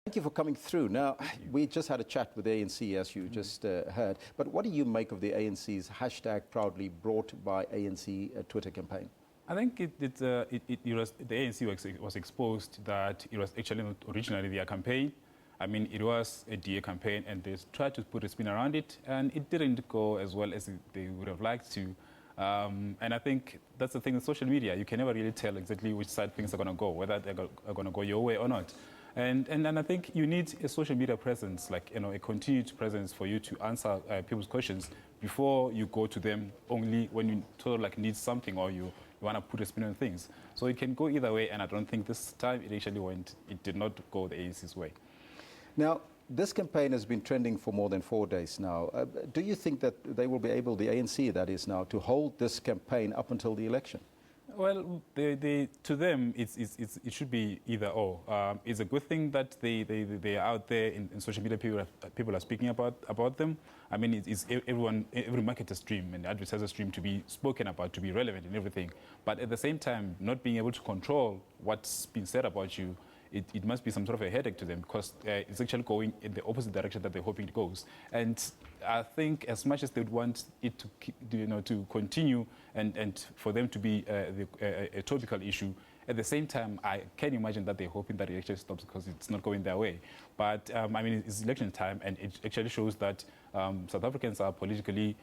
Thank you for coming through. Now, we just had a chat with the ANC, as you just heard. But what do you make of the ANC's hashtag proudly brought by ANC Twitter campaign? I think the ANC was exposed that it was actually not originally their campaign. I mean, it was a DA campaign, and they tried to put a spin around it, and it didn't go as well as they would have liked to. And I think that's the thing with social media. You can never really tell exactly which side things are going to go, whether they're going to go your way or not. And I think you need a social media presence, like, you know, a continued presence for you to answer people's questions before you go to them only when you sort of like need something or you want to put a spin on things. So it can go either way, and I don't think this time it did not go the ANC's way. Now, this campaign has been trending for more than 4 days now. Do you think that they will be able, the ANC that is now, to hold this campaign up until the election? Well, to them, it should be either or. It's a good thing that they are out there in social media. People are speaking about them. I mean, it's every marketer's dream and advertiser's dream to be spoken about, to be relevant and everything. But at the same time, not being able to control what's been said about you, it must be some sort of a headache to them, because it's actually going in the opposite direction that they're hoping it goes. And I think as much as they would want it to continue and for them to be a topical issue, at the same time, I can imagine that they're hoping that it actually stops because it's not going their way. But I mean, it's election time, and it actually shows that South Africans are politically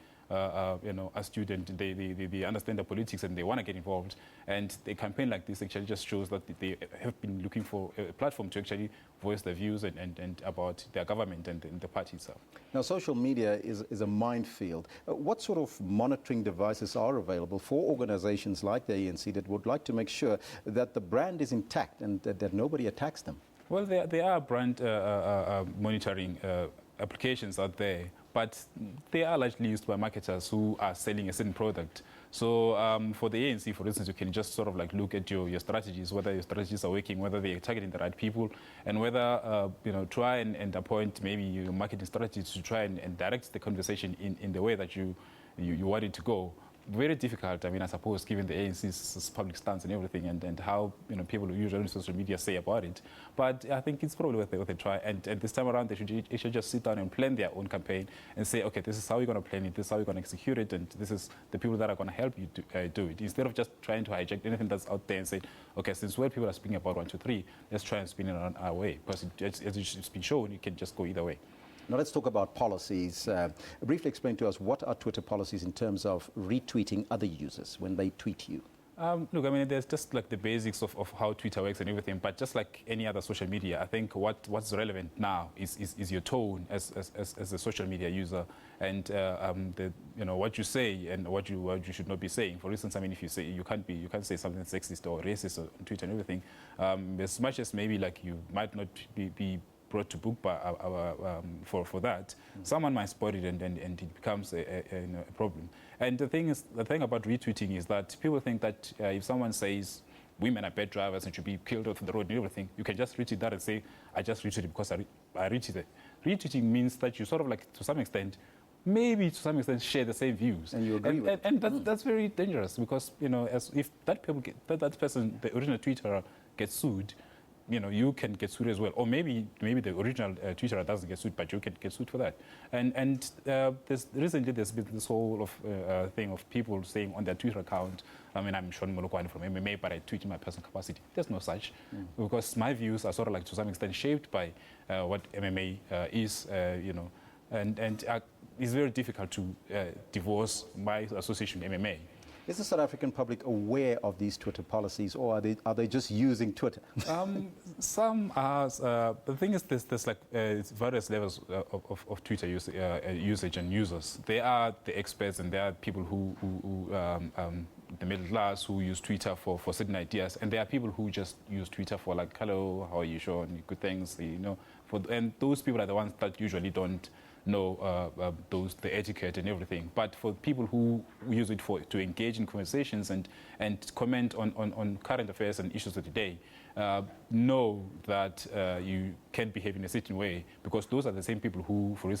astute, and they understand the politics and they want to get involved. And a campaign like this actually just shows that they have been looking for a platform to actually voice their views and about their government and the party itself. Now, social media is a minefield. What sort of monitoring devices are available for organizations like the ANC that would like to make sure that the brand is intact and that nobody attacks them? Well, there are brand monitoring applications out there, but they are largely used by marketers who are selling a certain product. So for the ANC, for instance, you can just sort of like look at your strategies, whether your strategies are working, whether they're targeting the right people, and whether, try and appoint maybe your marketing strategies to try and direct the conversation in the way that you want it to go. Very difficult, I mean, I suppose, given the ANC's public stance and everything, and how people who usually on social media say about it. But I think it's probably worth a try. And this time around, they should just sit down and plan their own campaign and say, okay, this is how we're going to plan it, this is how we're going to execute it, and this is the people that are going to help you do it. Instead of just trying to hijack anything that's out there and say, okay, since where people are speaking about 1, 2, 3, let's try and spin it on our way. Because as it's been shown, you can just go either way. Now let's talk about policies. Briefly explain to us, what are Twitter policies in terms of retweeting other users when they tweet you? Look, I mean, there's just like the basics of how Twitter works and everything, but just like any other social media, I think what's relevant now is your tone as a social media user, and what you say and what you should not be saying. For instance, I mean, if you say you can't say something sexist or racist on Twitter and everything, as much as maybe like you might not be brought to book by for that, someone might spot it and it becomes a problem. And the thing about retweeting is that people think that if someone says women are bad drivers and should be killed off the road and everything, you can just retweet that and say, I just retweeted it because I retweeted it. Retweeting means that you sort of like, to some extent, share the same views. And you agree with it. And that's very dangerous, because, as if that person, the original tweeter, gets sued, you can get sued as well. Or maybe the original Twitter doesn't get sued, but you can get sued for that. And recently there's been this whole thing of people saying on their Twitter account, I mean, I'm Shaun Molokwane from MMA, but I tweet in my personal capacity. There's no such, because my views are sort of like to some extent shaped by what MMA is, and it's very difficult to divorce my association with MMA. Is the South African public aware of these Twitter policies, or are they just using Twitter? Some are. The thing is, there's like various levels of Twitter usage and users. There are the experts, and there are people who the middle class, who use Twitter for certain ideas, and there are people who just use Twitter for like, hello, how are you, Shaun? Good things, and those people are the ones that usually don't know the etiquette and everything. But for people who use it to engage in conversations and comment on current affairs and issues of the day, know that you can behave in a certain way, because those are the same people who, for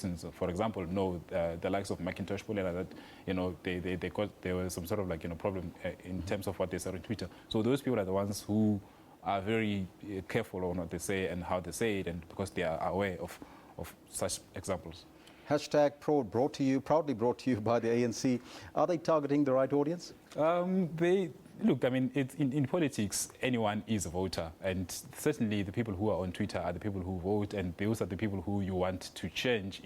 example, know the likes of Macintosh Pulera, that there was some sort of like problem in terms of what they said on Twitter. So those people are the ones who are very careful on what they say and how they say it, and because they are aware of such examples. Hashtag proudly brought to you by the ANC. Are they targeting the right audience? Look, I mean, in politics, anyone is a voter, and certainly the people who are on Twitter are the people who vote, and those are the people who you want to change.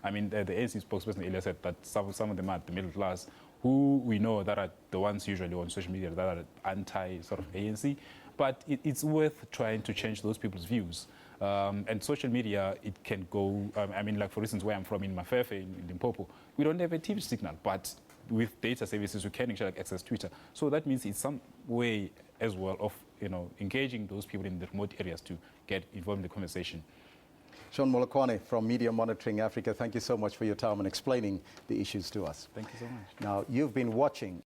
I mean, the ANC spokesperson earlier said that some of them are the middle class, who we know that are the ones usually on social media that are anti sort of ANC, but it's worth trying to change those people's views. And social media, it can go, I mean, like for instance, where I'm from in Mafefe, in Limpopo, we don't have a TV signal, but with data services, we can actually access Twitter. So that means it's some way as well of, engaging those people in the remote areas to get involved in the conversation. Shaun Molokwane from Media Monitoring Africa, thank you so much for your time and explaining the issues to us. Thank you so much. Now, you've been watching